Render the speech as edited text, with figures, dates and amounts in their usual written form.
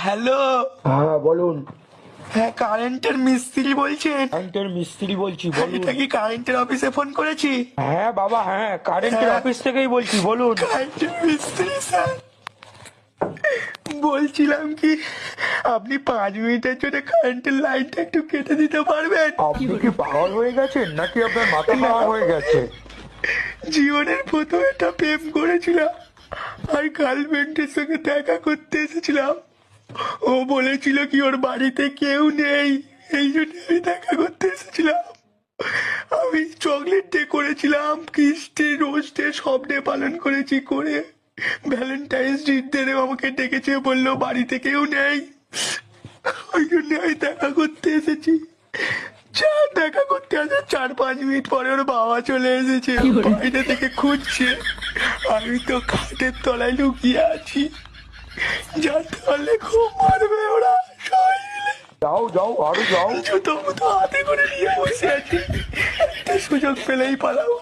Hello. হ্যাঁ বলুন। হ্যাঁ, কারেন্টের মিস্ত্রি বলছেন? কারেন্টের মিস্ত্রি বলছি, বলুন। এটা কি কারেন্টের অফিসে ফোন করেছি? হ্যাঁ বাবা, হ্যাঁ কারেন্টের হ্যাঁ। অফিস থেকেই বলছি, বলুন। কারেন্টের মিস্ত্রি স্যার, বলছিলাম কি আপনি 5 মিনিটের জন্য কারেন্টের লাইনটা একটু কেটে দিতে পারবেন? আপনি কি পাগল হয়ে গেছেন নাকি আপনার মাথা খারাপ হয়ে গেছে? জীবনের প্রথম একটা প্রেম করেছিলাম আর গার্লফ্রেন্ডের সঙ্গে দেখা করতে এসেছিলাম। ও বলেছিল কি ওর বাড়িতে কেউ নেই, এই জন্য আমি দেখা করতে এসেছিলাম। আমি চকলেট ডে করেছিলাম, কিস ডে, রোজ ডে, সব ডে পালন করেছি। করে ভ্যালেন্টাইন্স ডেও আমাকে ডেকেছে, বললো বাড়িতে কেউ নেই, ওই জন্য আমি দেখা করতে এসেছি। যা দেখা করতে আসে 4-5 মিনিট পরে ওর বাবা চলে এসেছে, বাইরে থেকে খুঁজছে। আমি তো খাটের তলায় লুকিয়ে আছি, জানতে পারলে খুব মারবে ওরা সবাই মিলে। যাও যাও, আরো যাও। জুতো মুতো হাতে করে নিয়ে বসে আছি, একটা সুযোগ পেলেই পালাবো।